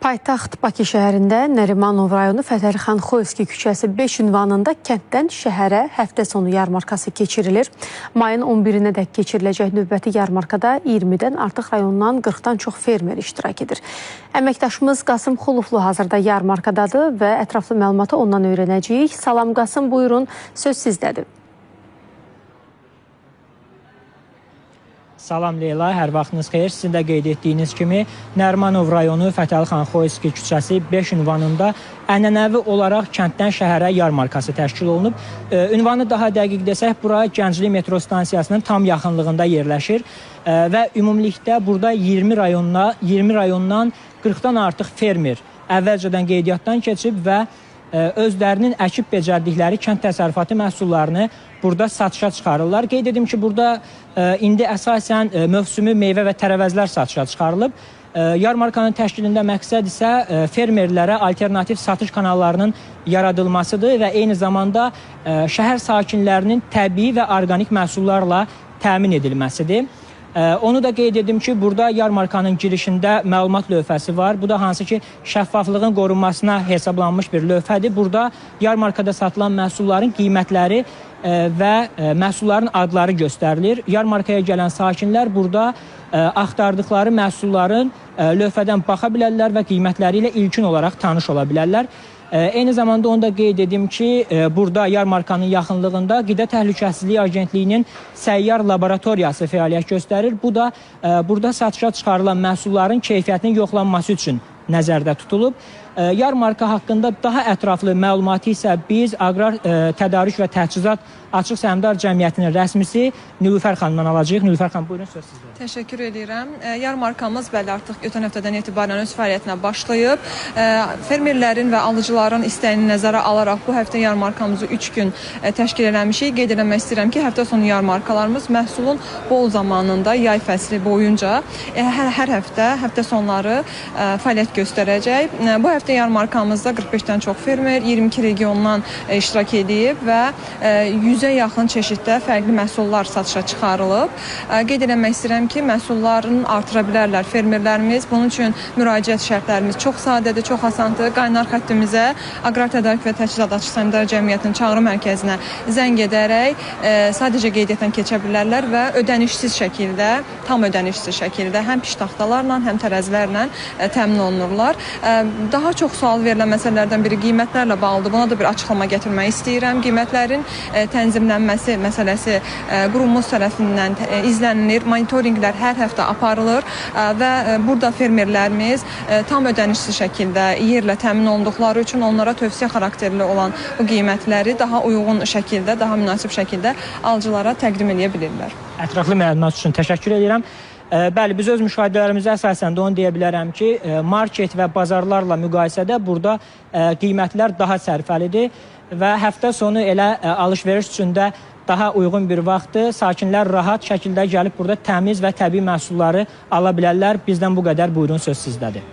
Paytaxt Bakı şəhərində Nərimanov rayonu Fətəlixan Xoyski küçəsi 5 ünvanında kənddən şəhərə həftə sonu yarmarkası keçirilir. Mayın 11-dək keçiriləcək növbəti yarmarkada 20-dən artıq rayondan 40-dan çox fermer iştirak edir. Əməkdaşımız Qasım Xuluflu hazırda yarmarkadadır və ətraflı məlumatı ondan öyrənəcəyik. Salam Qasım, buyurun, söz sizdədir. Salam Leyla, hər vaxtınız xeyir. Sizin də qeyd etdiyiniz kimi Nərimanov rayonu Fətəlixan Xoyski küçəsi 5 ünvanında ənənəvi olaraq kənddən şəhərə yarmarkası təşkil olunub. Ünvanı daha dəqiq desək, bura Gənclik metro stansiyasının tam yaxınlığında yerləşir və ümumilikdə burada 20 rayondan 40-dan artıq fermer əvvəlcədən qeydiyyatdan keçib və özlərinin əkib becərdikləri kənd təsərrüfatı məhsullarını burada satışa çıxarırlar. Qeyd edim ki, burada indi əsasən mövsümü meyvə və tərəvəzlər satışa çıxarılıb. Yarmarkanın təşkilində məqsəd isə fermerlərə alternativ satış kanallarının yaradılmasıdır və eyni zamanda şəhər sakinlərinin təbii və orqanik məhsullarla təmin edilməsidir. Onu da qeyd edim ki, burada yarmarkanın girişində məlumat lövhəsi var. Bu da hansı ki, şəffaflığın qorunmasına hesablanmış bir lövhədir. Burada yarmarkada satılan məhsulların qiymətləri və məhsulların adları göstərilir. Yarmarkaya gələn sakinlər burada axtardıqları məhsulların lövhədən baxa bilərlər və qiymətləri ilə ilkin olaraq tanış ola bilərlər. Eyni zamanda onu da qeyd edim ki, burada yarmarkanın yaxınlığında Qida Təhlükəsizliyi Agentliyinin səyyar laboratoriyası fəaliyyət göstərir. Bu da burada satışa çıxarılan məhsulların keyfiyyətinin yoxlanması üçün nəzərdə tutulub. Yarmarka haqqında daha ətraflı məlumatı isə biz Aqrar Tədarük və Təchizat Açıq Səhmdar Cəmiyyətinin rəsmisi Nilüfər xanımdan alacağıq. Nilüfər xanım, buyurun, söz sizdə. Təşəkkür edirəm. Yarmarkamız artıq ötən həftədən etibarən öz fəaliyyətinə başlayıb. Fermerlərin və alıcıların istəyini nəzərə alaraq bu həftə yarmarkamızı 3 gün təşkil eləmişik. Qeyd eləmək istəyirəm ki, həftə sonu yarmarkalarımız məhsulun bol zamanında yay fəsli boyunca hər həftə sonları fəaliyyət göstərəcək. Bu həftə yarmarkamızda 45-dən çox fermer 22 regiondan iştirak edib və 100-ə yaxın çeşiddə fərqli məhsullar satışa çıxarılıb. Qeyd eləmək istəyirəm ki, məhsullarını artıra bilərlər fermerlərimiz. Bunun üçün müraciət şərtlərimiz çox sadədir, çox asandır. Qaynar xəttimizə Aqrar Tədarük və Təchizat Açıq Səhmdar Cəmiyyətinin çağrı mərkəzinə zəng edərək sadəcə qeydiyyatdan keçə bilərlər və ödənişsiz şəkildə, tam ödənişsiz şəkildə həm piştaxtalarla, həm tərəzilərlə təmin olunurlar. Daha çox sual verilən məsələlərdən biri qiymətlərlə bağlıdır. Buna da bir açıqlama gətirmək istəyirəm. Qiymətlərin tənzimlənməsi məsələsi qurumumuz tərəfindən izlənilir. Monitorinqlər hər həftə aparılır və burada fermerlərimiz tam ödənişsiz şəkildə yerlə təmin olunduqları üçün onlara tövsiyə xarakterli olan bu qiymətləri daha uyğun şəkildə, daha münasib şəkildə alıcılara təqdim edə bilirlər. Ətraflı məlumat üçün təşəkkür edirəm. Bəli, biz öz müşahidələrimizə əsasən də onu deyə bilərəm ki, market və bazarlarla müqayisədə burada qiymətlər daha sərfəlidir və həftə sonu elə alış-veriş üçün də daha uyğun bir vaxtdır. Sakinlər rahat şəkildə gəlib burada təmiz və təbii məhsulları ala bilərlər. Bizdən bu qədər. Buyurun, söz sizdədir.